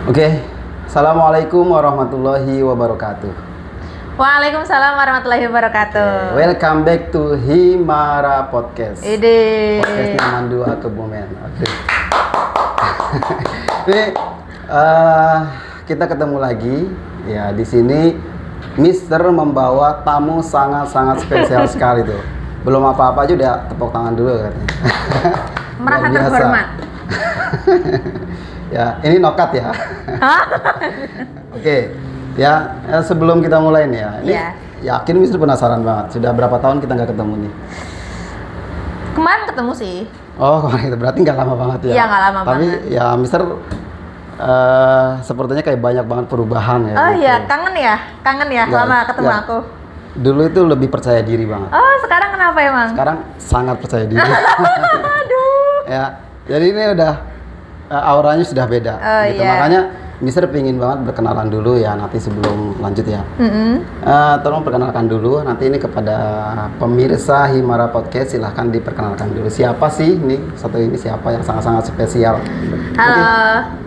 Oke, Assalamualaikum warahmatullahi wabarakatuh. Waalaikumsalam warahmatullahi wabarakatuh. Welcome back to Himara Podcast. Ide. Podcastnya Mandua Kebumen. Oke. Ini kita ketemu lagi. Ya, di sini Mister membawa tamu sangat-sangat spesial sekali tuh. Belum apa-apa aja udah tepuk tangan dulu katanya. Merasa terhormat. Ya, ini nokat ya. Oke, ya sebelum kita mulai nih ya, ini yakin Mister penasaran banget. Sudah berapa tahun kita nggak ketemu nih? Kemarin ketemu sih. Oh, kemarin itu berarti nggak lama banget ya? Iya, nggak lama Tapi banget. ya Mister sepertinya kayak banyak banget perubahan ya. Oh gitu. iya, kangen ya Nggak, lama ketemu nggak. aku. Dulu itu lebih percaya diri banget. Oh, sekarang kenapa emang? Sekarang sangat percaya diri. Aduh. Ya, jadi ini udah auranya sudah beda. Oh, gitu. iya. Makanya Mister pingin banget berkenalan dulu ya nanti sebelum lanjut ya. Tolong perkenalkan dulu nanti ini kepada pemirsa Himara Podcast, silahkan diperkenalkan dulu siapa sih ini satu ini siapa yang sangat-sangat spesial. Halo.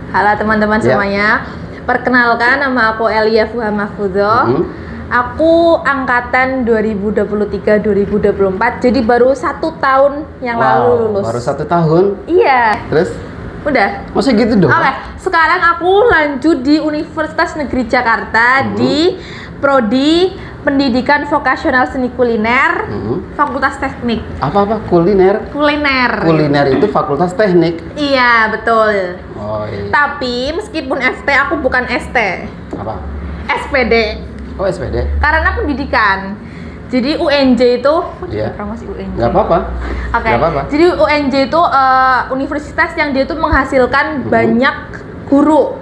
Halo teman-teman Ya. semuanya. Perkenalkan, nama aku Elia Fuha Mahfudho. Aku angkatan 2023-2024, jadi baru 1 tahun yang lalu lulus. Baru 1 tahun. Iya. Terus? Udah. Masa gitu dong? Oke, sekarang aku lanjut di Universitas Negeri Jakarta di Prodi Pendidikan Vokasional Seni Kuliner, Fakultas Teknik. Apa kuliner? Kuliner. Kuliner itu fakultas teknik. Iya, betul. Oh iya. Tapi meskipun ST, aku bukan ST. Apa? SPD. Oh SPD. Karena pendidikan. Jadi UNJ itu, Iya. promosi UNJ. Nggak apa-apa. Oke. Nggak apa-apa. Jadi UNJ itu universitas yang dia tuh menghasilkan banyak guru.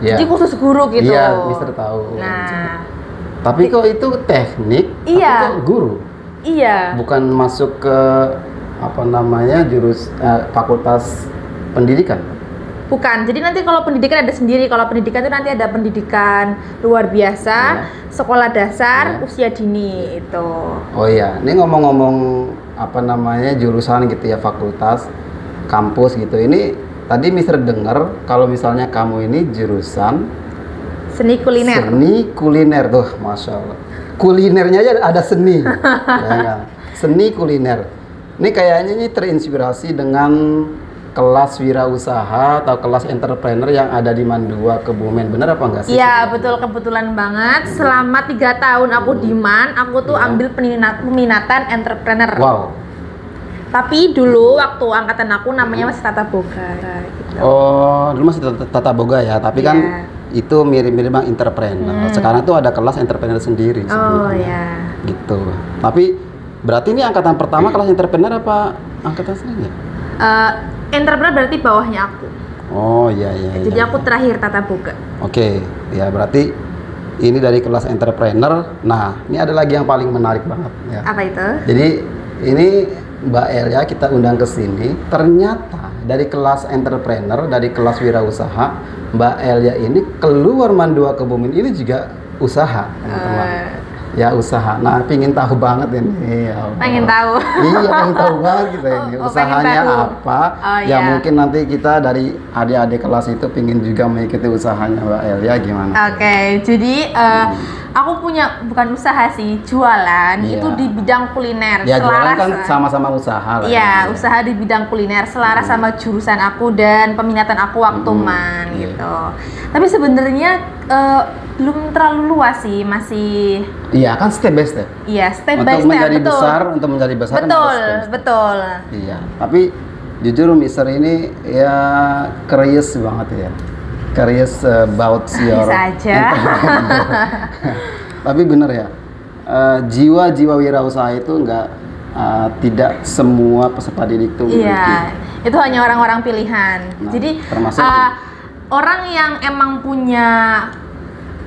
Iya. Jadi khusus guru gitu. Iya, Mister tahu. Nah, Tapi kok itu teknik? Iya. Tapi kok guru? iya. Bukan masuk ke apa namanya fakultas pendidikan? Bukan. Jadi nanti kalau pendidikan ada sendiri. Kalau pendidikan itu nanti ada pendidikan luar biasa, sekolah dasar, usia dini itu. Oh iya, ini ngomong-ngomong apa namanya jurusan gitu ya, fakultas, kampus gitu. Ini tadi Mister dengar kalau misalnya kamu ini jurusan Seni kuliner. seni kuliner tuh, masya Allah. Kulinernya aja ada seni, ya nggak? Seni kuliner. Ini kayaknya ini terinspirasi dengan kelas wirausaha atau kelas entrepreneur yang ada di Mandua Kebumen, bener apa enggak sih? Iya, betul, kebetulan banget. Selama 3 tahun aku di MAN, aku tuh ambil peminatan entrepreneur. Wow. Tapi dulu waktu angkatan aku namanya masih Tata Boga gitu. Oh, dulu masih tata boga ya, tapi Iya. kan itu mirip-mirip bang entrepreneur. Sekarang tuh ada kelas entrepreneur sendiri. Oh sebenarnya. ya. Gitu. Tapi berarti ini angkatan pertama kelas entrepreneur apa angkatan selanjutnya? Entrepreneur berarti bawahnya aku. Oh iya iya. Jadi iya. aku terakhir Tata Boga. Oke, ya berarti ini dari kelas entrepreneur. Nah, ini ada lagi yang paling menarik banget ya. Apa itu? Jadi ini Mbak Elia kita undang ke sini. Ternyata dari kelas entrepreneur, dari kelas wirausaha, Mbak Elia ini keluar Mandua Kebumen ini juga usaha, teman-teman. Ya usaha. Nah, pingin tahu banget ini. Ya Allah. Pengen tahu. Iya, pengen tahu banget kita ini. Oh, Usahanya pengen tahu. apa? Oh, Ya iya. mungkin nanti kita dari adik-adik kelas itu pingin juga mengikuti usahanya Mbak Elia gimana? Oke, jadi aku punya bukan usaha sih, jualan. Iya. Itu di bidang kuliner. Ya jualan Selaras- kan sama-sama usaha lah. Iya, ya. usaha di bidang kuliner selaras sama jurusan aku dan peminatan aku waktu MAN Iya. gitu. Tapi sebenarnya belum terlalu luas sih, masih Iya kan step by step. iya step by Untuk step. menjadi Betul. besar, untuk menjadi besar kan Betul, harus step by step. betul. Iya. Tapi jujur Mister ini ya curious banget ya. Curious about your Bisa aja. Tapi bener ya, jiwa-jiwa wirausaha itu tidak semua peserta didik itu memiliki. Iya, itu hanya orang-orang pilihan. Nah, Jadi termasuk orang yang emang punya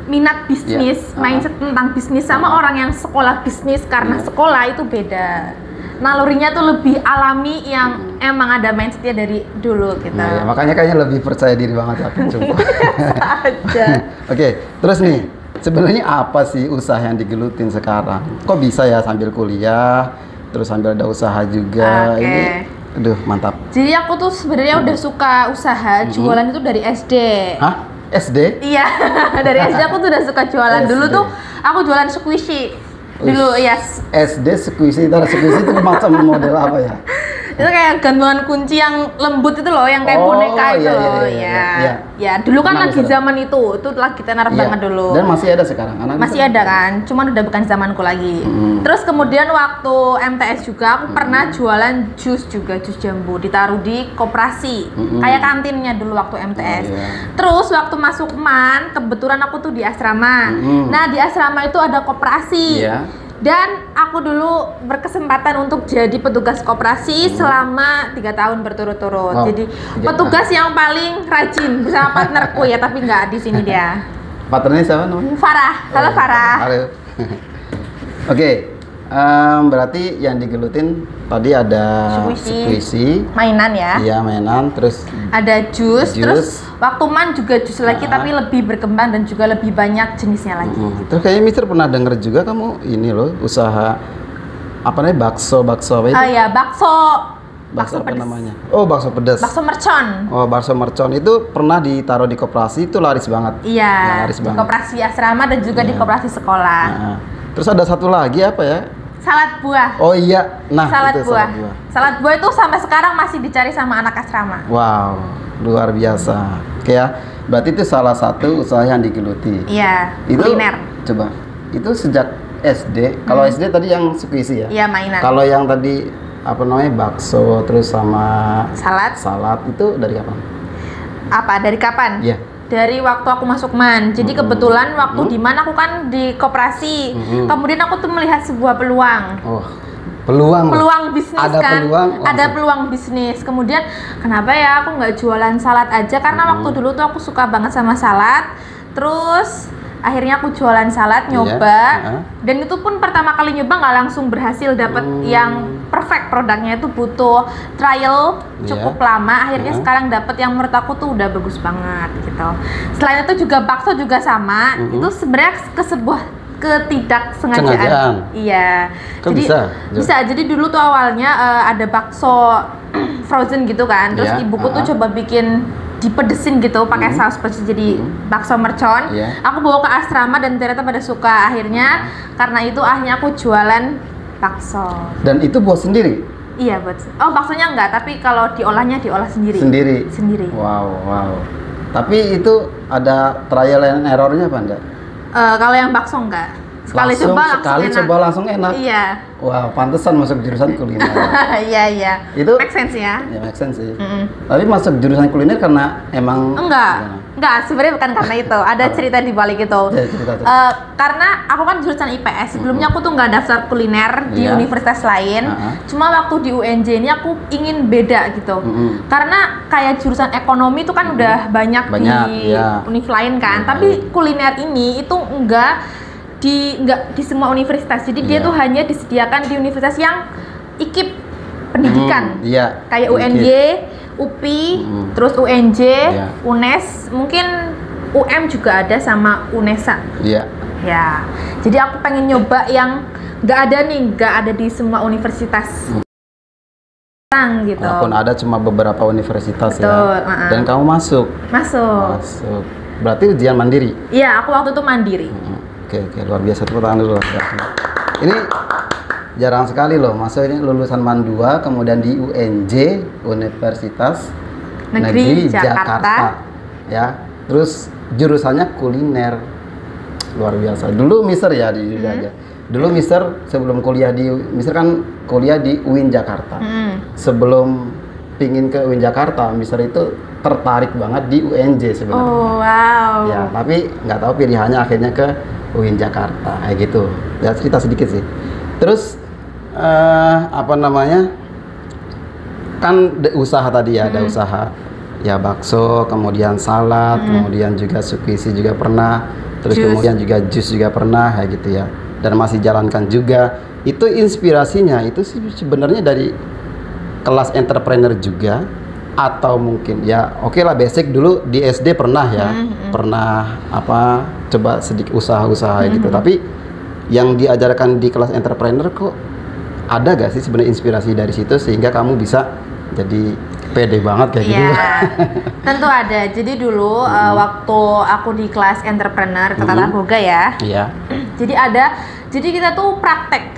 minat bisnis, Iya. mindset tentang bisnis sama orang yang sekolah bisnis karena Iya. sekolah itu beda. Nalurinya tuh lebih alami yang emang ada mindsetnya dari dulu gitu. Nah, ya, makanya kayaknya lebih percaya diri banget aku coba. Aja. Oke, terus nih, sebenarnya apa sih usaha yang digelutin sekarang? Kok bisa ya sambil kuliah, terus sambil ada usaha juga? Oke. Ini Aduh, mantap. Jadi aku tuh sebenarnya udah suka usaha jualan itu dari SD. Hah? SD? Iya, dari SD aku tuh udah suka jualan. Dulu SD. tuh aku jualan squishy. Dulu ya. SD squishy itu macam model apa ya? Itu kayak gantungan kunci yang lembut itu loh, yang kayak boneka itu loh. Ya, dulu kan lagi zaman itu lagi tenar banget dulu. Dan masih ada sekarang anak masih ada kan, cuman udah bukan zamanku lagi. Terus kemudian waktu MTS juga aku pernah jualan jus juga, jus jambu, ditaruh di koperasi, kayak kantinnya dulu waktu MTS. Terus waktu masuk MAN, kebetulan aku tuh di asrama. Nah di asrama itu ada koperasi. Dan aku dulu berkesempatan untuk jadi petugas koperasi selama 3 tahun berturut-turut. Jadi petugas yang paling rajin bersama partnerku ya, tapi nggak di sini dia. Partnernya siapa namanya? Farah. Halo Farah. Halo. Oke, berarti yang digelutin tadi ada squishy, mainan ya. Iya, mainan, terus ada jus. Terus waktu MAN juga jus lagi, tapi lebih berkembang dan juga lebih banyak jenisnya lagi. Terus kayaknya Mister pernah denger juga kamu ini loh, usaha apa namanya, bakso apa itu? Iya, bakso apa pedes. namanya? Oh, bakso pedas. Bakso mercon. Oh, bakso mercon itu pernah ditaruh di koperasi, itu laris banget. Iya, laris di banget. koperasi asrama dan juga di koperasi sekolah. Terus ada satu lagi apa ya? Salad buah. Oh iya, nah salad itu buah. Salad buah itu sampai sekarang masih dicari sama anak asrama. Wow, luar biasa. Oke ya, berarti itu salah satu usaha yang digeluti. Iya, itu, kuliner. Coba, itu sejak SD. Kalau SD tadi yang squishy ya? Iya, mainan. Kalau yang tadi apa namanya, bakso terus sama salad itu dari kapan? Apa? Dari kapan? Iya. Dari waktu aku masuk MAN. Jadi kebetulan waktu di MAN aku kan di koperasi. Kemudian aku tuh melihat sebuah peluang. Oh, peluang bisnis ada kan. Peluang, ada peluang bisnis. Kemudian kenapa ya aku nggak jualan salad aja? Karena waktu dulu tuh aku suka banget sama salad. Terus akhirnya aku jualan salad, nyoba. Dan itu pun pertama kali nyoba nggak langsung berhasil dapet yang perfect produknya, itu butuh trial cukup lama. Akhirnya sekarang dapet yang menurut aku tuh udah bagus banget gitu. Selain itu juga bakso juga sama. Itu sebenarnya sebuah ketidaksengajaan. Iya. Kok jadi bisa. Jadi dulu tuh awalnya ada bakso frozen gitu kan. Terus ibuku tuh coba bikin dipedesin gitu pakai saus pedes, jadi bakso mercon. Aku bawa ke asrama dan ternyata pada suka. Akhirnya karena itu aku jualan bakso. Dan itu buat sendiri? Iya, buat. Oh, baksonya enggak, tapi kalau diolahnya diolah sendiri. Sendiri. Wow. Tapi itu ada trial and errornya apa enggak? Kalau yang bakso enggak. Sekali coba langsung enak. Iya. Wah, pantesan masuk jurusan kuliner. Iya. Itu make sense ya? Ya, make sense sih. Tapi masuk jurusan kuliner karena emang Enggak, sebenarnya bukan karena itu. Ada cerita di balik itu. Karena aku kan jurusan IPS. Sebelumnya aku tuh nggak daftar kuliner di universitas lain. Cuma waktu di UNJ ini aku ingin beda gitu. Karena kayak jurusan ekonomi itu kan udah banyak di univ lain kan. Tapi kuliner ini itu enggak di semua universitas. Jadi dia tuh hanya disediakan di universitas yang IKIP pendidikan. Kayak UNY, UPI, terus UNJ, UNES, mungkin UM juga ada sama UNESA. Ya. Jadi aku pengen nyoba yang nggak ada di semua universitas. Gitu. Walaupun ada cuma beberapa universitas. Betul, ya. Dan kamu masuk. Berarti ujian mandiri? Iya, aku waktu itu mandiri. Oke, luar biasa, tepuk tangan dulu. Ini jarang sekali loh, maksudnya lulusan MAN 2 kemudian di UNJ, Universitas Negeri Jakarta. Ya. Terus jurusannya kuliner. Luar biasa. Dulu Mister ya di aja. Dulu Mister sebelum kuliah Mister kan kuliah di UIN Jakarta. Sebelum pingin ke UIN Jakarta, Mister itu tertarik banget di UNJ sebenarnya. Oh, wow. Ya, tapi nggak tahu pilihannya akhirnya ke UIN Jakarta, kayak gitu. Ya, cerita sedikit sih. Terus kan usaha tadi ya, ada usaha ya bakso, kemudian salad, kemudian juga squishy juga pernah, terus kemudian juga jus juga pernah, kayak gitu ya. Dan masih jalankan juga. Itu inspirasinya itu sih sebenarnya dari kelas entrepreneur juga, atau mungkin ya oke lah basic dulu di SD pernah ya, pernah coba sedikit usaha-usaha gitu. Tapi yang diajarkan di kelas entrepreneur kok ada gak sih sebenarnya inspirasi dari situ sehingga kamu bisa jadi pede banget kayak gitu? Iya, tentu ada. Jadi dulu waktu aku di kelas entrepreneur Tata Boga ya. Iya. Jadi kita tuh praktek.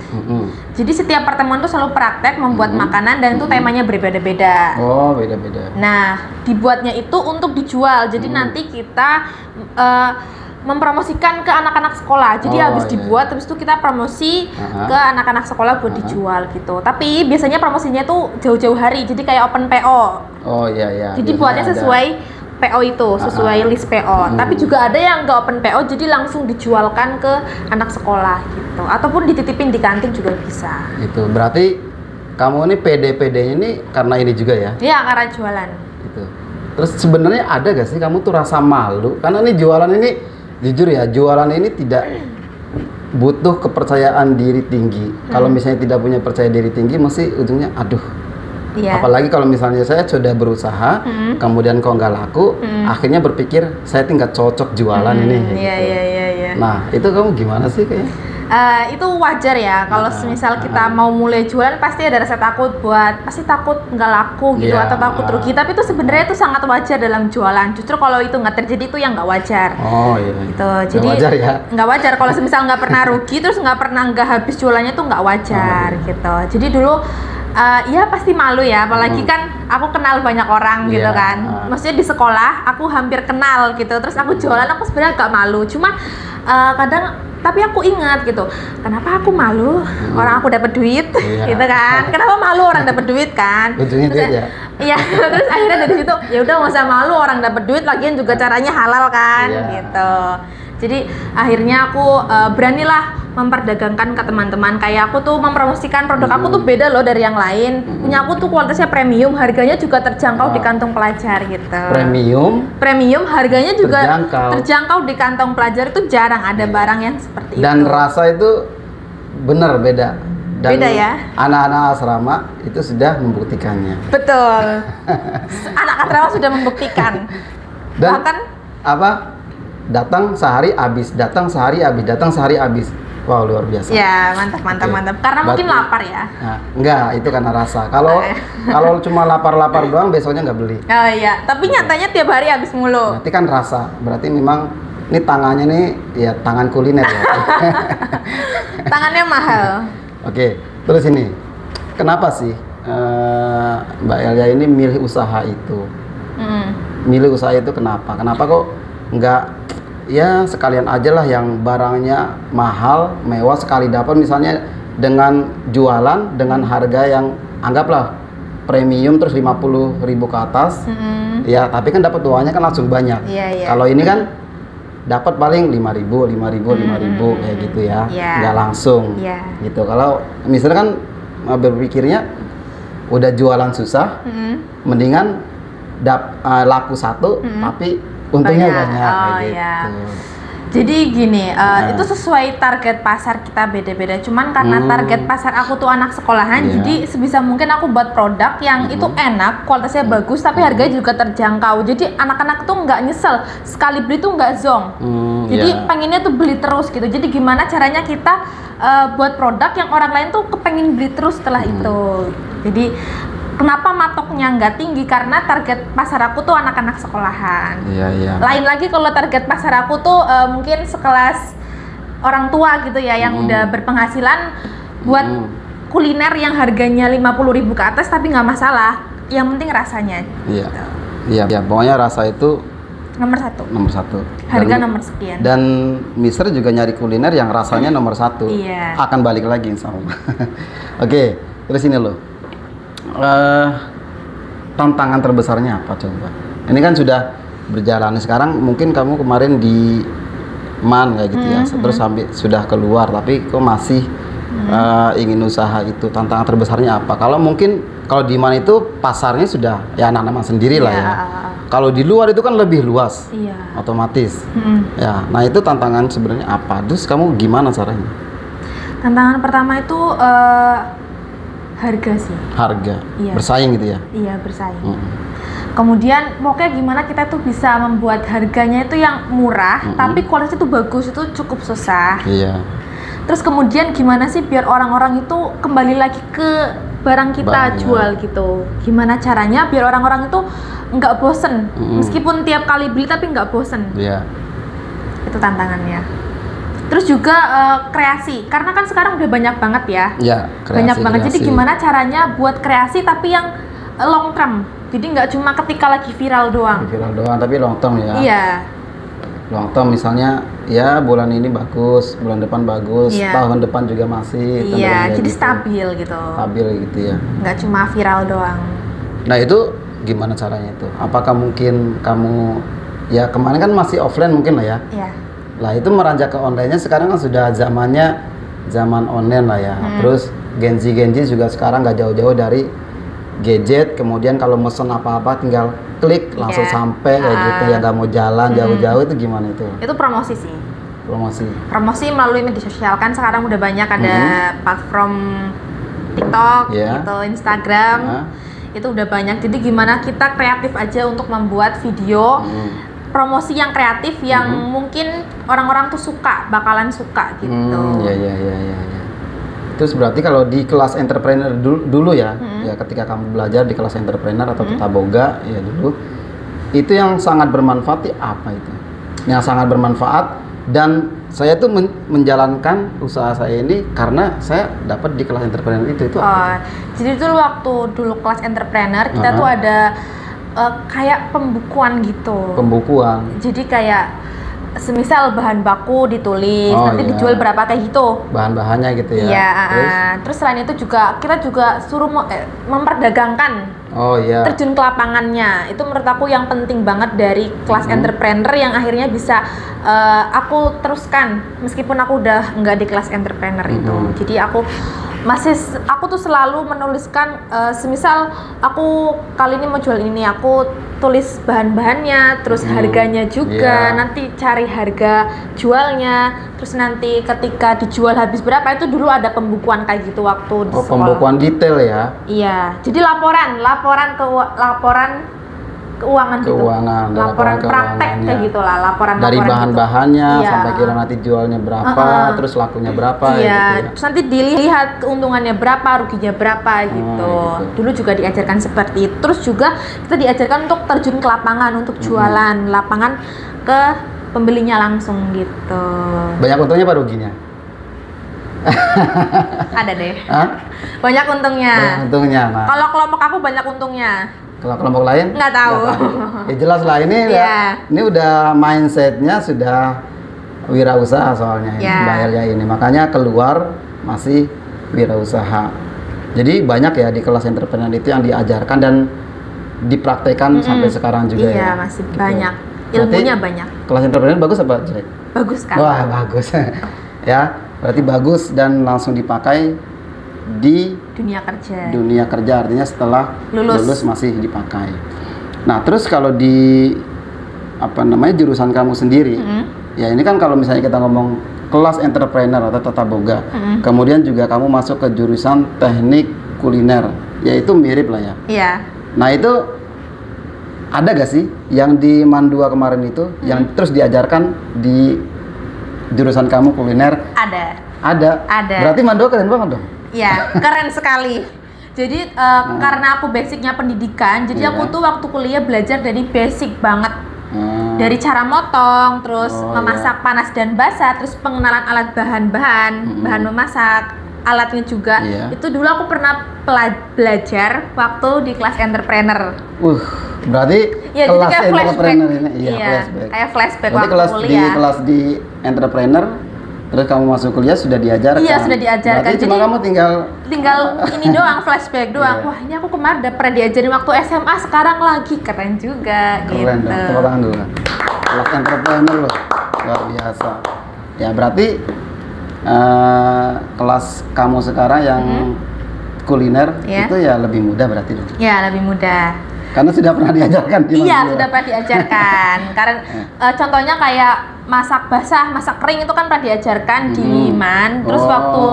Jadi setiap pertemuan tuh selalu praktek membuat makanan dan itu temanya berbeda-beda. Oh, beda-beda. Nah, dibuatnya itu untuk dijual. Jadi nanti kita mempromosikan ke anak-anak sekolah. Jadi habis dibuat terus itu kita promosi ke anak-anak sekolah buat dijual gitu. Tapi biasanya promosinya tuh jauh-jauh hari. Jadi kayak open PO. Oh iya. Jadi buatnya sesuai PO itu, sesuai list PO. Tapi juga ada yang nggak open PO, jadi langsung dijualkan ke anak sekolah gitu. Ataupun dititipin di kantin juga bisa. Itu berarti kamu ini pede-pedenya ini karena ini juga ya? Iya, karena jualan. Gitu. Terus sebenarnya ada gak sih kamu tuh rasa malu? Karena ini jualan ini, jujur ya, jualan ini tidak butuh kepercayaan diri tinggi. Kalau misalnya tidak punya percaya diri tinggi, mesti ujungnya aduh. Iya. Apalagi kalau misalnya saya sudah berusaha, kemudian kok nggak laku, akhirnya berpikir saya tinggal cocok jualan ini. Iya. Nah, itu kamu gimana sih kayaknya? Itu wajar ya kalau misal kita mau mulai jualan pasti ada rasa takut pasti takut nggak laku gitu atau takut rugi, tapi itu sebenarnya itu sangat wajar dalam jualan. Justru kalau itu nggak terjadi itu yang nggak wajar. Oh iya. Gitu. Jadi wajar ya? Nggak wajar kalau misal nggak pernah rugi terus nggak habis jualannya tuh nggak wajar gitu. Jadi dulu ya pasti malu ya, apalagi kan aku kenal banyak orang gitu kan. Maksudnya di sekolah aku hampir kenal gitu, terus aku jualan aku sebenarnya agak malu. Cuma kadang tapi aku ingat gitu, kenapa aku malu orang aku dapat duit gitu kan? Kenapa malu orang dapat duit kan? Ujungnya duit ya? Iya, terus akhirnya dari situ ya udah nggak usah malu orang dapat duit, lagian juga caranya halal kan gitu. Jadi akhirnya aku beranilah memperdagangkan ke teman-teman. Kayak aku tuh mempromosikan produk aku tuh beda loh dari yang lain. Punya aku tuh kualitasnya premium, harganya juga terjangkau di kantong pelajar gitu. Premium, harganya juga terjangkau di kantong pelajar, itu jarang ada barang yang seperti itu. Dan rasa itu benar beda. Dan beda ya. Anak-anak asrama itu sudah membuktikannya. Betul. Anak asrama sudah membuktikan. Dan bahkan datang sehari habis. Wow, luar biasa. Ya, mantap. Karena mungkin lapar ya. Nah, enggak, itu karena rasa. Kalau cuma lapar-lapar doang, besoknya nggak beli. Oh iya, tapi nyatanya tiap hari habis mulu. Berarti kan rasa. Berarti memang ini tangannya nih ya tangan kuliner ya. Tangannya mahal. Oke, terus ini. Kenapa sih Mbak Elia ini milih usaha itu? Milih usaha itu kenapa? Kenapa kok nggak ya sekalian aja lah yang barangnya mahal, mewah, sekali dapat misalnya dengan jualan dengan harga yang anggaplah premium terus 50.000 ke atas. Ya, tapi kan dapat uangnya kan langsung banyak. Kalau ini kan dapat paling 5.000 kayak gitu ya. Nggak langsung. Gitu. Kalau misalnya kan berpikirnya udah jualan susah, mendingan laku satu tapi untungnya banyak gitu. Jadi gini, itu sesuai target pasar kita beda-beda. Cuman karena target pasar aku tuh anak sekolahan, jadi sebisa mungkin aku buat produk yang itu enak, kualitasnya bagus, tapi harganya juga terjangkau. Jadi anak-anak tuh nggak nyesel, sekali beli tuh nggak zonk. Jadi pengennya tuh beli terus gitu. Jadi gimana caranya kita buat produk yang orang lain tuh kepengen beli terus setelah itu. Jadi kenapa matoknya nggak tinggi? Karena target pasar aku tuh anak-anak sekolahan. Lain lagi kalau target pasar aku tuh mungkin sekelas orang tua gitu ya, yang udah berpenghasilan buat kuliner yang harganya 50.000 ke atas tapi nggak masalah. Yang penting rasanya. Iya, pokoknya rasa itu nomor satu. Harga nomor sekian. Dan Mister juga nyari kuliner yang rasanya nomor satu. Akan balik lagi insya Allah. Oke, terus ini loh. Tantangan terbesarnya apa coba? Ini kan sudah berjalan sekarang, mungkin kamu kemarin di MAN kayak gitu ya, terus sampai sudah keluar, tapi kok masih ingin usaha itu. Tantangan terbesarnya apa? Kalau di MAN itu pasarnya sudah ya anak-anak sendiri lah ya. Kalau di luar itu kan lebih luas, otomatis. Ya, nah itu tantangan sebenarnya apa? Terus kamu gimana caranya? Tantangan pertama itu harga sih. Harga. Bersaing gitu ya? Iya, bersaing. Kemudian pokoknya gimana kita tuh bisa membuat harganya itu yang murah, tapi kualitasnya tuh bagus, itu cukup susah. Terus kemudian gimana sih biar orang-orang itu kembali lagi ke barang kita jual gitu. Gimana caranya biar orang-orang itu nggak bosen, meskipun tiap kali beli tapi nggak bosen. Iya. Itu tantangannya. Terus juga kreasi, karena kan sekarang udah banyak banget ya. Iya, banyak banget. Jadi gimana caranya buat kreasi tapi yang long term. Jadi nggak cuma ketika lagi viral doang. Viral doang, tapi long term ya. Iya. Long term misalnya, ya bulan ini bagus, bulan depan bagus, tahun depan juga masih. Iya, jadi gitu. Stabil gitu. Stabil gitu ya. Nggak cuma viral doang. Nah itu gimana caranya itu? Apakah mungkin kamu, ya kemarin kan masih offline mungkin lah ya? Iya. Lah itu meranjak ke online-nya sekarang kan sudah zamannya zaman online lah ya. Terus Gen Z juga sekarang nggak jauh-jauh dari gadget, kemudian kalau mesen apa-apa tinggal klik langsung sampai kayak gitu ya, nggak mau jalan jauh-jauh. Itu gimana itu? Itu promosi sih. Promosi melalui media sosial, kan sekarang udah banyak ada platform TikTok gitu, Instagram. Itu udah banyak. Jadi gimana kita kreatif aja untuk membuat video promosi yang kreatif yang mungkin orang-orang tuh bakalan suka gitu. Ya. Terus berarti kalau di kelas entrepreneur dulu ya, ya ketika kamu belajar di kelas entrepreneur atau tata boga ya dulu, itu yang sangat bermanfaat apa itu? Yang sangat bermanfaat, dan saya tuh menjalankan usaha saya ini karena saya dapat di kelas entrepreneur itu apa? Jadi dulu waktu kelas entrepreneur kita tuh ada kayak pembukuan gitu. Jadi kayak semisal bahan baku ditulis, nanti dijual berapa kayak gitu. Bahan-bahannya gitu ya. Iya. Terus selain itu juga kita juga suruh memperdagangkan. Terjun ke lapangannya. Itu menurut aku yang penting banget dari kelas entrepreneur yang akhirnya bisa aku teruskan meskipun aku udah nggak di kelas entrepreneur itu. Jadi aku tuh selalu menuliskan semisal aku kali ini mau jual ini, aku tulis bahan-bahannya, terus harganya juga, nanti cari harga jualnya, terus nanti ketika dijual habis berapa, itu dulu ada pembukuan kayak gitu waktu di sekolah. Pembukuan detail ya? Iya, jadi laporan keuangan gitu. Laporan praktek kayak gitulah, laporan dari bahan-bahannya gitu. sampai kira nanti jualnya berapa, terus lakunya berapa gitu ya. Terus nanti dilihat keuntungannya berapa, ruginya berapa gitu. Dulu juga diajarkan seperti itu. Terus juga kita diajarkan untuk terjun ke lapangan untuk jualan, lapangan ke pembelinya langsung gitu. Banyak untungnya apa ruginya? Ada deh. Banyak untungnya. Nah. Kalau kelompok aku banyak untungnya. Kalau kelompok lain? Nggak tahu. Ya jelas lah ini ini udah mindsetnya sudah wirausaha soalnya Mbak Elia ini. Makanya keluar masih wirausaha. Jadi banyak ya di kelas entrepreneur itu yang diajarkan dan dipraktekkan sampai sekarang juga. Iya, masih banyak. Ilmunya banyak. Kelas entrepreneur bagus apa jelek? Bagus kan? Wah, bagus. Ya, berarti bagus dan langsung dipakai di dunia kerja artinya setelah lulus masih dipakai. Nah terus kalau di jurusan kamu sendiri, ya ini kan kalau misalnya kita ngomong kelas entrepreneur atau tata boga, kemudian juga kamu masuk ke jurusan teknik kuliner, yaitu mirip lah ya. Iya. Nah itu ada gak sih yang di Mandua kemarin itu yang terus diajarkan di jurusan kamu kuliner? Ada. Berarti Mandua keren banget dong. Ya, keren sekali. Jadi karena aku basicnya pendidikan, jadi aku tuh waktu kuliah belajar dari basic banget. Dari cara motong, terus memasak panas dan basah, terus pengenalan alat bahan-bahan, bahan memasak, alatnya juga. Itu dulu aku pernah belajar waktu di kelas entrepreneur. Berarti kelas entrepreneur ini, flashback. Kayak flashback waktu kuliah. Kelas di entrepreneur. Terus kamu masuk kuliah sudah diajarkan? Iya, sudah diajarkan. Berarti cuma kamu tinggal ini doang, flashback doang. Wah, ini aku kemarin udah pernah diajarin waktu SMA, sekarang lagi. Keren juga. Keren gitu. Dong, tepuk tangan dulu. Kelas entrepreneur loh, luar biasa. Ya berarti kelas kamu sekarang yang kuliner itu ya lebih mudah berarti dong? Ya, lebih mudah. Karena sudah pernah diajarkan di Iya, sudah pernah diajarkan. Karena contohnya kayak masak basah, masak kering itu kan pernah diajarkan di MAN. Terus waktu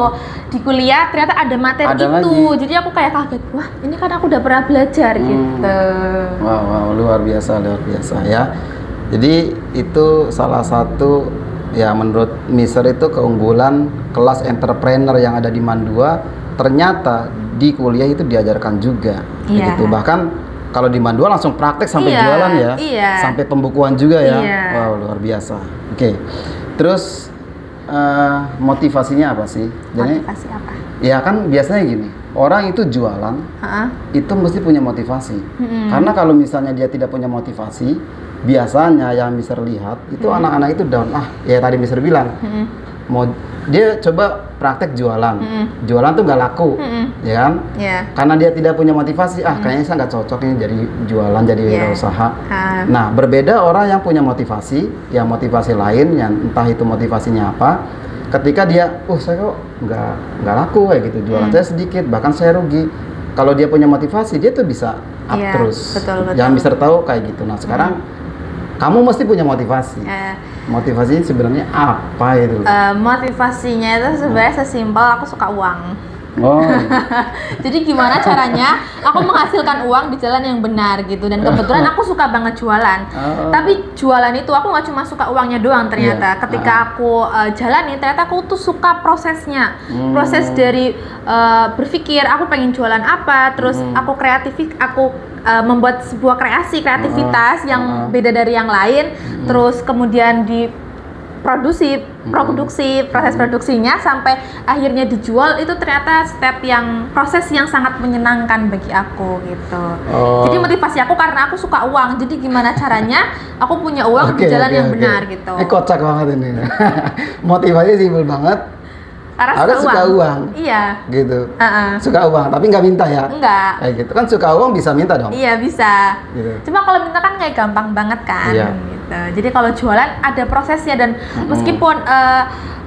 di kuliah ternyata ada materi itu. Lagi. Jadi aku kayak kaget, wah ini kan aku udah pernah belajar gitu. Wow, luar biasa ya. Jadi itu salah satu ya menurut Mister itu keunggulan kelas entrepreneur yang ada di Mandua ternyata di kuliah itu diajarkan juga. Gitu. Bahkan kalau di Mandua langsung praktek sampai jualan ya. Sampai pembukuan juga ya. Wow, luar biasa. Oke. Terus motivasinya apa sih? Jadi, motivasi apa? Ya kan biasanya gini, orang itu jualan, itu mesti punya motivasi. Karena kalau misalnya dia tidak punya motivasi, biasanya yang Mister lihat itu anak-anak itu down. Ya tadi Mister bilang, mau dia coba praktek jualan, jualan tuh nggak laku, ya kan? Karena dia tidak punya motivasi, kayaknya saya nggak cocok ini jadi jualan, jadi wirausaha. Nah, berbeda orang yang punya motivasi, yang motivasi lain, yang entah itu motivasinya apa. Ketika dia, saya kok nggak laku kayak gitu, jualan saya sedikit, bahkan saya rugi. Kalau dia punya motivasi, dia tuh bisa up terus. Betul. Yang Mister tahu kayak gitu. Nah sekarang kamu mesti punya motivasi. Motivasinya sebenarnya apa itu? Motivasinya itu sebenarnya sesimpel aku suka uang. Oh. Jadi gimana caranya aku menghasilkan uang di jalan yang benar gitu. Dan kebetulan aku suka banget jualan. Tapi jualan itu aku nggak cuma suka uangnya doang ternyata. Ketika aku jalani ternyata aku tuh suka prosesnya. Proses dari berpikir aku pengen jualan apa, terus aku membuat sebuah kreativitas yang beda dari yang lain, terus kemudian produksi, proses produksinya sampai akhirnya dijual, itu ternyata proses yang sangat menyenangkan bagi aku gitu. Jadi motivasi aku karena aku suka uang. Jadi gimana caranya aku punya uang di jalan yang benar gitu. Kocak banget ini. Motivasinya simpel banget. Harus suka uang. Iya. Gitu. Suka uang, tapi nggak minta ya? Enggak. Kayak gitu kan, suka uang bisa minta dong? Iya bisa. Gitu. Cuma kalau minta kan kayak gampang banget kan. Gitu. Jadi kalau jualan ada prosesnya dan meskipun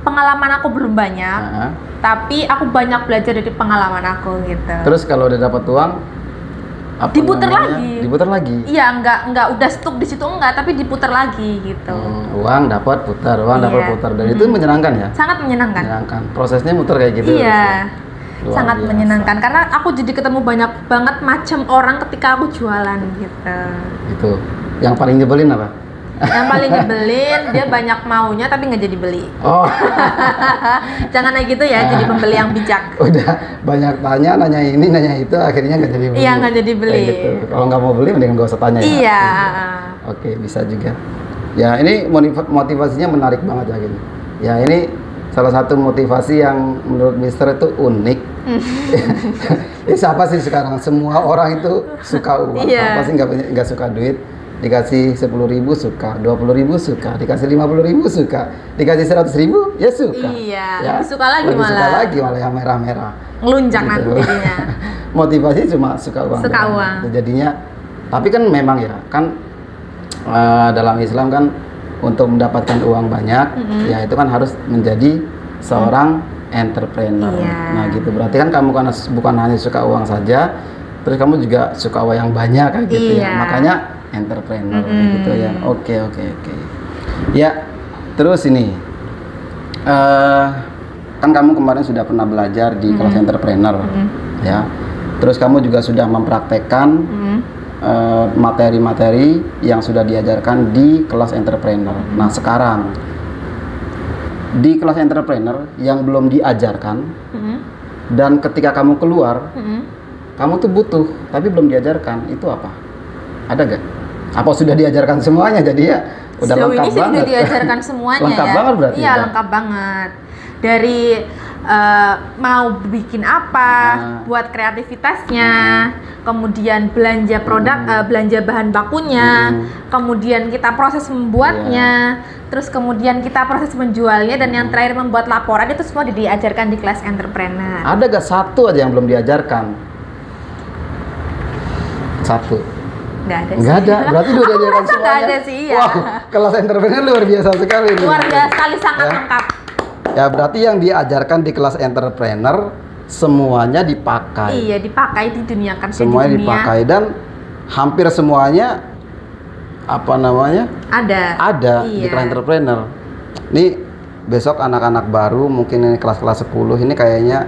pengalaman aku belum banyak, tapi aku banyak belajar dari pengalaman aku gitu. Terus kalau udah dapat uang, diputer lagi. Diputer lagi. Iya, enggak udah stuck di situ enggak, tapi diputer lagi gitu. Uang dapat putar, dapat putar, dan itu menyenangkan ya? Sangat menyenangkan. Prosesnya muter kayak gitu. Iya. Sangat menyenangkan karena aku jadi ketemu banyak banget macam orang ketika aku jualan gitu. Itu. Yang paling nyebelin apa? Yang paling nyebelin dia banyak maunya tapi nggak jadi beli. Jangan kayak gitu ya, jadi pembeli yang bijak. Udah banyak tanya, nanya ini, nanya itu, akhirnya nggak jadi beli. Iya, nggak jadi beli. Gitu. Kalau nggak mau beli, mending nggak usah tanya. Iya. Oke, bisa juga. Ya, ini motivasinya menarik banget ya gini. Ya, ini salah satu motivasi yang menurut Mister itu unik. Siapa sih sekarang? Semua orang itu suka uang. Siapa sih nggak suka duit? Dikasih 10.000 suka, 20.000 suka, dikasih 50.000 suka, dikasih 100.000 ya suka. Iya, ya, lebih suka lagi lebih malah. Suka lagi malah yang merah-merah. Ngelunjak gitu. Nanti jadinya. Motivasi cuma suka uang. Suka uang. Jadinya, tapi kan memang ya kan dalam Islam kan untuk mendapatkan uang banyak, ya itu kan harus menjadi seorang entrepreneur. Nah gitu, berarti kan kamu kan bukan hanya suka uang saja, terus kamu juga suka uang yang banyak kayak gitu ya. Makanya entrepreneur gitu ya. Oke. Ya, terus ini kan kamu kemarin sudah pernah belajar di kelas entrepreneur ya. Terus kamu juga sudah mempraktekkan materi-materi yang sudah diajarkan di kelas entrepreneur. Nah, sekarang di kelas entrepreneur yang belum diajarkan dan ketika kamu keluar kamu tuh butuh tapi belum diajarkan, itu apa? Ada gak? Apa sudah diajarkan semuanya jadi ya udah sejauh lengkap ini sih banget? Sudah diajarkan semuanya. Lengkap ya. Banget berarti. Iya, lengkap banget. Dari mau bikin apa, buat kreativitasnya, kemudian belanja produk, belanja bahan bakunya, kemudian kita proses membuatnya, terus kemudian kita proses menjualnya, dan yang terakhir membuat laporan, itu semua diajarkan di kelas entrepreneur. Ada gak satu aja yang belum diajarkan? Satu. Nggak ada, berarti udah diajarkan semuanya. Nggak ada sih, ya. Wow, kelas entrepreneur luar biasa sekali. Luar biasa sekali, sangat lengkap. Ya berarti yang diajarkan di kelas entrepreneur semuanya dipakai. Iya, dipakai di dunia kerja. Semuanya dipakai dan hampir semuanya ada di kelas entrepreneur. Ini besok anak-anak baru mungkin ini kelas-kelas 10 ini kayaknya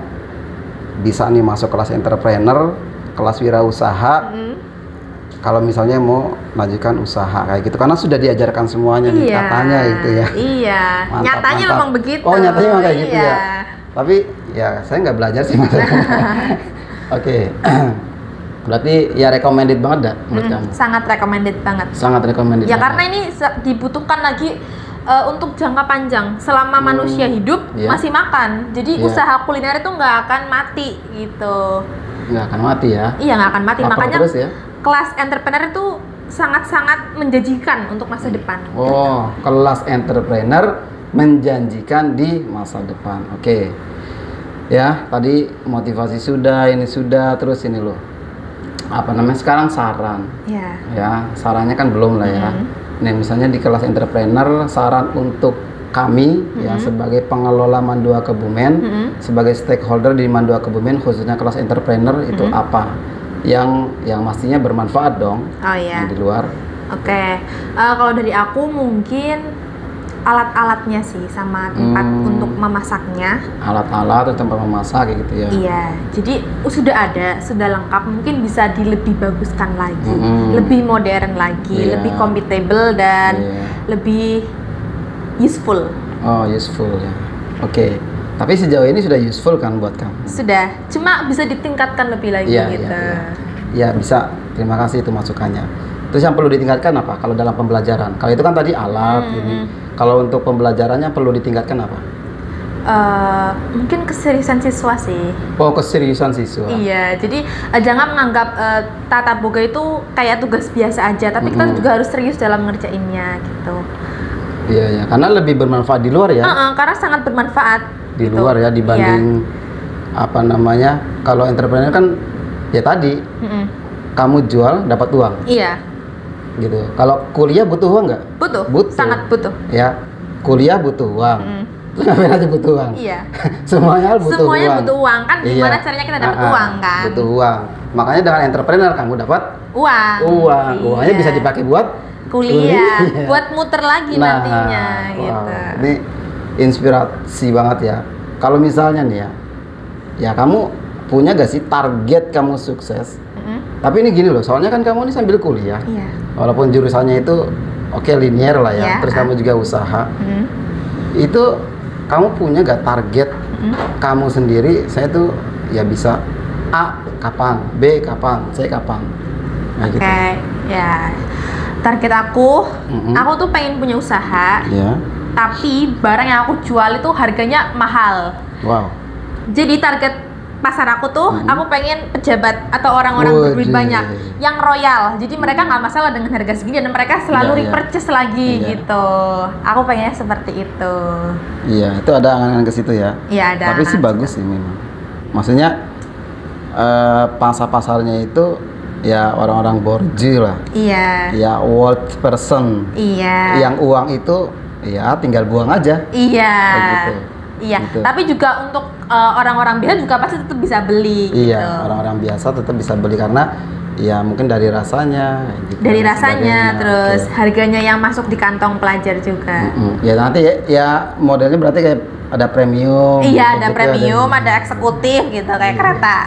bisa nih masuk kelas entrepreneur, kelas wirausaha. Kalau misalnya mau majukan usaha kayak gitu, karena sudah diajarkan semuanya nih katanya itu ya. Iya. Nyatanya memang begitu. Oh, nyatanya memang kayak gitu ya. Tapi ya saya nggak belajar sih Mas. Oke. Berarti ya recommended banget dah menurut kamu? Sangat recommended banget. Sangat recommended. Ya banget. karena ini dibutuhkan lagi untuk jangka panjang. Selama manusia hidup masih makan. Jadi usaha kuliner itu nggak akan mati gitu. Nggak akan mati ya? Iya, nggak akan mati. Makanya terus ya? kelas entrepreneur itu sangat-sangat menjanjikan untuk masa depan. Oh, gitu. Kelas entrepreneur menjanjikan di masa depan. Oke. Ya, tadi motivasi sudah, ini sudah, terus ini loh. Apa namanya sekarang saran? Ya, sarannya kan belum lah ya. Nih misalnya di kelas entrepreneur, saran untuk kami ya sebagai pengelola Mandua Kebumen, sebagai stakeholder di Mandua Kebumen khususnya kelas entrepreneur itu apa? Yang pastinya bermanfaat dong. Oh iya. Di luar. Oke. Kalau dari aku mungkin alat-alatnya sih sama tempat untuk memasaknya. Alat-alat atau tempat memasak kayak gitu ya. Iya. Jadi sudah ada, sudah lengkap. Mungkin bisa dilebih baguskan lagi, lebih modern lagi, lebih compatible dan lebih useful. Oh, useful ya. Oke. Tapi sejauh ini sudah useful kan buat kamu? Sudah. Cuma bisa ditingkatkan lebih lagi gitu. Ya bisa. Terima kasih itu masukannya. Terus yang perlu ditingkatkan apa? Kalau dalam pembelajaran? Kalau itu kan tadi alat ini. Kalau untuk pembelajarannya perlu ditingkatkan apa? Mungkin keseriusan siswa sih. Oh, keseriusan siswa. Iya, jadi jangan menganggap tata boga itu kayak tugas biasa aja, tapi kita juga harus serius dalam ngerjainnya gitu. Iya, ya, karena lebih bermanfaat di luar ya. Karena sangat bermanfaat di gitu. Luar ya dibanding apa namanya? Kalau entrepreneur kan ya tadi kamu jual dapat uang. Iya. Gitu. Kalau kuliah butuh uang nggak? Butuh. Sangat butuh. Ya, kuliah butuh uang. Terus ngapain aja butuh uang? Iya. Semuanya butuh uang. Kan gimana caranya kita dapat uang kan? Butuh uang. Makanya dengan entrepreneur kamu dapat uang. Uangnya bisa dipakai buat kuliah. Buat muter lagi nantinya gitu. Ini inspirasi banget ya. Kalau misalnya nih ya kamu punya gak sih target kamu sukses? Tapi ini gini loh, soalnya kan kamu ini sambil kuliah. Iya. Walaupun jurusannya itu linear lah ya. Terus kamu juga usaha. Itu kamu punya gak target kamu sendiri? Saya tuh ya bisa A kapan, B kapan, C kapan. Nah, gitu. Ya. Target aku tuh pengen punya usaha. Tapi barang yang aku jual itu harganya mahal. Wow. Jadi target pasar aku tuh, aku pengen pejabat atau orang-orang berduit banyak, yang royal. Jadi mereka nggak masalah dengan harga segini dan mereka selalu repurchase lagi gitu. Aku pengennya seperti itu. Iya, itu ada angan-angan ke situ ya. Iya ada. Tapi sih bagus sih memang. Maksudnya pasarnya itu ya orang-orang borju lah. Iya. Ya world person. Iya. Yang uang itu ya tinggal buang aja. Iya. Gitu. Iya, gitu. Tapi juga untuk orang-orang biasa juga pasti tetap bisa beli. Iya, gitu. Orang-orang biasa tetap bisa beli karena ya mungkin dari rasanya. Gitu, dari rasanya, terus harganya yang masuk di kantong pelajar juga. Ya nanti ya modelnya berarti kayak ada premium. Iya, ada premium, ada eksekutif gitu kayak kereta.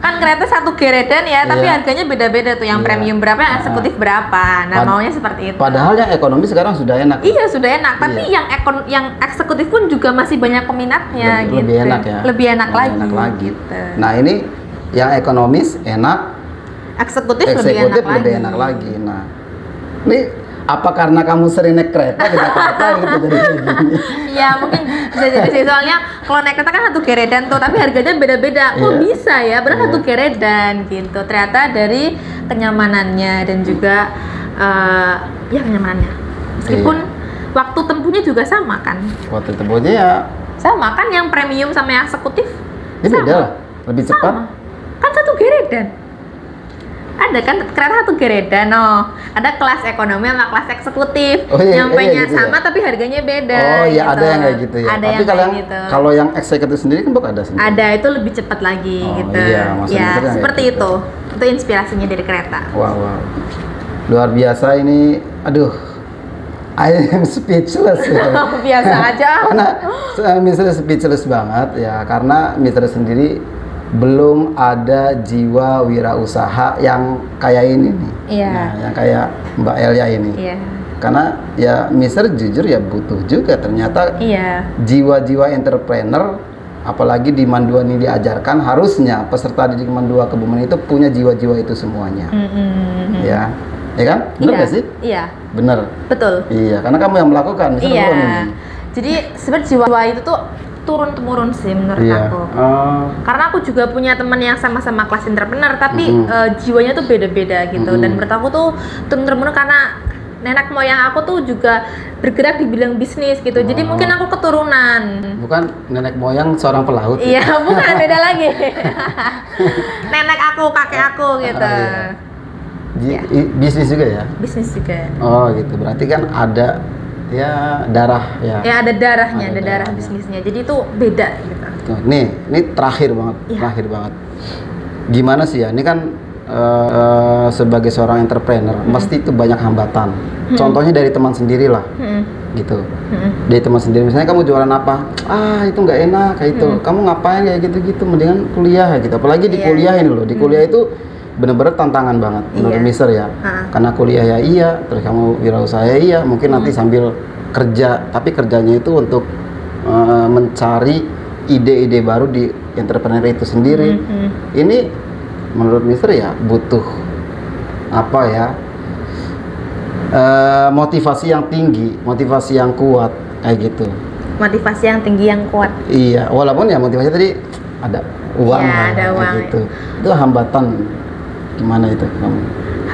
Kan kereta satu geredan ya, tapi harganya beda-beda tuh. Yang premium berapa, yang eksekutif berapa. Nah, maunya seperti itu. Padahal yang ekonomi sekarang sudah enak. Iya, sudah enak. Tapi yang eksekutif pun juga masih banyak peminatnya gitu. Lebih enak ya. Lebih enak lagi. Gitu. Nah, ini yang ekonomis enak, eksekutif lebih enak lagi. Nah, ini apa karena kamu sering naik kereta di Jakarta gitu jadi gini? Iya mungkin bisa jadi sih, soalnya kalau naik kereta kan satu geredan tuh, tapi harganya beda-beda. Kok bisa ya? Padahal satu geredan gitu. Ternyata dari kenyamanannya dan juga kenyamanannya. Meskipun waktu tempuhnya juga sama kan? Waktu tempuhnya ya sama kan, yang premium sama yang eksekutif. Ini beda lah, lebih cepat. Sama. Kan satu geredan. Ada kan kereta satu geredan, ada kelas ekonomi sama kelas eksekutif. Nyampainya gitu sama ya? Tapi harganya beda. Oh iya, gitu. ada yang kayak gitu ya. Ada tapi kalau yang eksekutif sendiri kan ada sendiri. Ada, itu lebih cepat lagi gitu. Iya, ya seperti itu. Itu inspirasinya dari kereta. Wow. Luar biasa ini. Aduh, I am speechless ya. Biasa aja. Karena misalnya speechless banget ya, karena misalnya sendiri belum ada jiwa wirausaha yang kayak ini nih. Nah, yang kayak Mbak Elia ini. Karena ya Mister jujur ya butuh juga ternyata jiwa-jiwa entrepreneur apalagi di Mandua ini diajarkan, harusnya peserta didik Mandua Kebumen itu punya jiwa-jiwa itu semuanya. Ya kan? Benar nggak sih? Iya. Benar. Betul. Iya, karena kamu yang melakukan. Iya. Jadi sebenarnya jiwa itu tuh turun temurun sih menurut aku. Karena aku juga punya teman yang sama-sama kelas entrepreneur, tapi jiwanya tuh beda-beda gitu. Dan menurut aku tuh turun temurun karena nenek moyang aku tuh juga bergerak di bidang bisnis gitu. Jadi mungkin aku keturunan. Bukan nenek moyang seorang pelaut. Iya, bukan, beda lagi. Nenek aku, kakek aku gitu. Iya. Bisnis juga ya? Bisnis juga. Oh gitu. Berarti kan ada ya darah ya. Ya ada darahnya, ada darah bisnisnya. Jadi itu beda gitu. Nih, ini terakhir banget, terakhir banget. Gimana sih ya? Ini kan sebagai seorang entrepreneur mesti itu banyak hambatan. Contohnya dari teman sendiri lah, gitu. Dari teman sendiri, misalnya kamu jualan apa? Itu nggak enak kayak itu. Kamu ngapain kayak gitu-gitu? Mendingan kuliah gitu. Apalagi di kuliah ini loh. Di kuliah itu bener-bener tantangan banget menurut Mister ya. Karena kuliah ya iya, terus kamu wirausaha ya iya. Mungkin nanti sambil kerja, tapi kerjanya itu untuk mencari ide-ide baru di entrepreneur itu sendiri. Ini menurut Mister ya butuh apa ya, motivasi yang tinggi, motivasi yang kuat kayak gitu. Motivasi yang tinggi yang kuat. Iya, walaupun ya motivasi tadi ada uang, ya, ada uang gitu. Itu hambatan gimana itu kamu?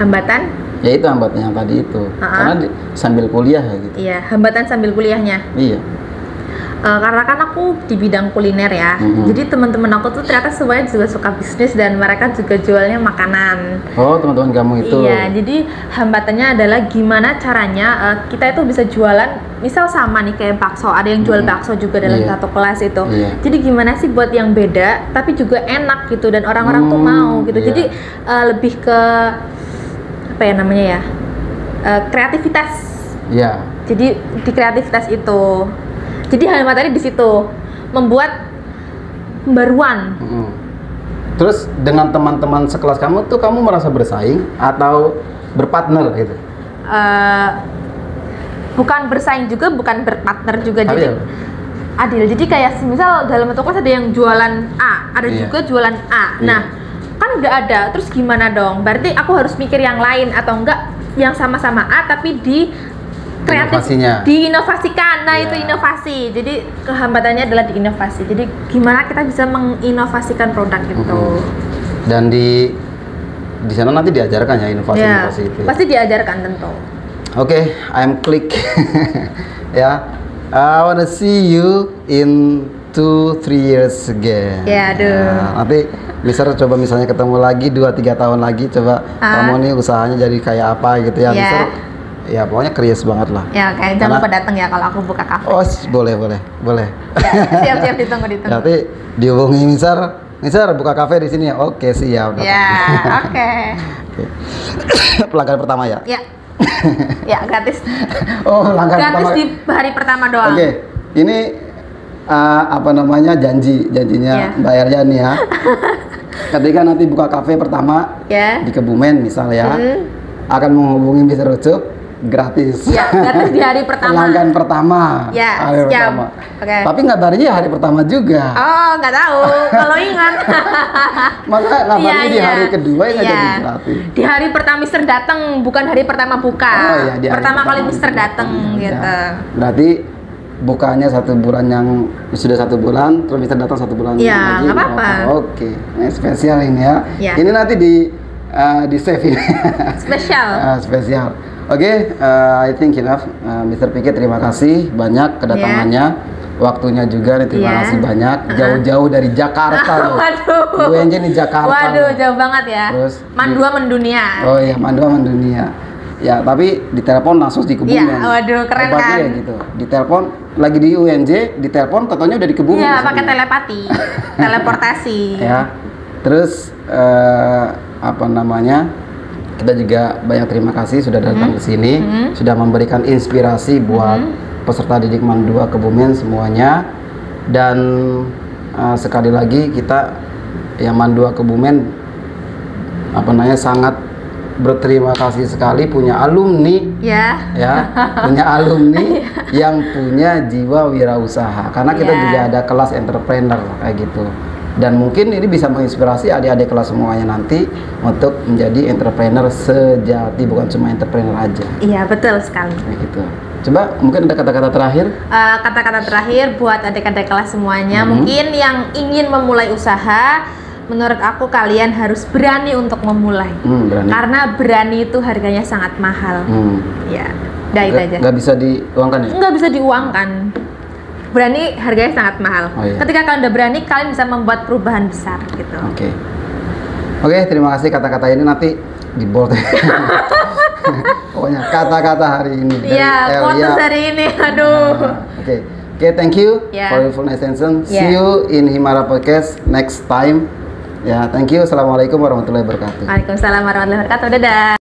Hambatan? Ya itu hambatan yang tadi itu. Karena sambil kuliah ya gitu. Iya, hambatan sambil kuliahnya. Iya. Karena kan aku di bidang kuliner ya, jadi teman-teman aku tuh ternyata semuanya juga suka bisnis dan mereka juga jualnya makanan. Oh, teman-teman kamu itu? Iya, jadi hambatannya adalah gimana caranya kita itu bisa jualan, misal sama nih kayak bakso, ada yang jual bakso juga dalam satu kelas itu. Jadi gimana sih buat yang beda, tapi juga enak gitu dan orang-orang tuh mau gitu. Jadi lebih ke apa ya namanya ya, kreativitas. Iya. Jadi di kreativitas itu. Jadi hambatannya di situ membuat pembaruan. Terus dengan teman-teman sekelas kamu tuh kamu merasa bersaing atau berpartner gitu? Bukan bersaing juga, bukan berpartner juga. Jadi adil. Jadi kayak misal dalam satu kelas ada yang jualan A, ada juga jualan A. Nah, kan udah ada. Terus gimana dong? Berarti aku harus mikir yang lain atau enggak yang sama-sama A tapi di kreatif, diinovasikan. Nah itu inovasi. Jadi kehambatannya adalah di inovasi. Jadi gimana kita bisa menginovasikan produk itu. Dan di sana nanti diajarkan ya inovasi-inovasi itu. Pasti diajarkan tentu. Oke, I'm click. Ya, I wanna see you in 2-3 years again. Ya, aduh. Nanti Mister coba misalnya ketemu lagi 2-3 tahun lagi, coba kamu nih usahanya jadi kayak apa gitu ya, Mister. Ya pokoknya krias banget lah. Ya oke, jangan lupa datang ya kalau aku buka kafe. Oh boleh. Ya, siap ditunggu. Nanti dihubungi Mister buka kafe di sini ya. Oke siap. Ya oke. Pelanggan pertama ya? Ya. Ya gratis. Oh pelanggan gratis pertama. Di hari pertama doang. Oke, ini apa namanya janjinya Mbak Erja nih ya. Ketika nanti buka kafe pertama di Kebumen misal ya, akan menghubungi Mister Ucup. Gratis. Ya, gratis di hari pertama. Pelanggan pertama. Ya, hari pertama. Okay. Tapi ngabarnya hari pertama juga. Oh, nggak tahu. Kalau ingat. Maka ngabarnya di hari kedua yang jadi gratis. Di hari pertama Mister datang, bukan hari pertama buka. Oh, iya, pertama kali Mister datang gitu. Berarti bukanya 1 bulan yang sudah 1 bulan, terus Mister datang 1 bulan ya, lagi. Nggak apa-apa. Oke, ini spesial ini ya. Ini nanti di save ini. Spesial. Spesial. Oke, I think enough. Mister Pikir terima kasih banyak kedatangannya, waktunya juga nih terima kasih banyak. Jauh-jauh dari Jakarta. Waduh. UNJ di Jakarta. Waduh, jauh banget ya. Terus Mandua mendunia. Oh iya, Mandua mendunia. Ya, tapi ditelepon langsung di Kebumen. Iya, waduh keren kan. Ya, gitu. Ditelepon lagi di UNJ, ditelepon katanya udah di Kebumen. Iya, pakai telepati, teleportasi. Ya. Terus apa namanya? Kita juga banyak terima kasih sudah datang ke sini, sudah memberikan inspirasi buat peserta didik Mandua Kebumen semuanya. Dan sekali lagi kita ya Mandua Kebumen apa namanya sangat berterima kasih sekali punya alumni ya, punya alumni yang punya jiwa wirausaha, karena kita juga ada kelas entrepreneur kayak gitu, dan mungkin ini bisa menginspirasi adik-adik kelas semuanya nanti untuk menjadi entrepreneur sejati, bukan cuma entrepreneur aja. Iya, betul sekali kayak gitu. Coba mungkin ada kata-kata terakhir? Kata-kata terakhir buat adik-adik kelas semuanya, mungkin yang ingin memulai usaha, menurut aku kalian harus berani untuk memulai. Berani. Karena berani itu harganya sangat mahal. Ya, itu aja. Nggak bisa diuangkan ya? Nggak bisa diuangkan. Berani harganya sangat mahal. Ketika kalian udah berani, kalian bisa membuat perubahan besar gitu. Oke, terima kasih kata-kata ini nanti di bold. Pokoknya kata-kata hari ini. Iya, foto hari ini. Aduh. Oke, thank you for your full attention. See you in Himara Podcast next time. Ya, thank you. Assalamualaikum warahmatullahi wabarakatuh. Waalaikumsalam warahmatullahi wabarakatuh. Dadah.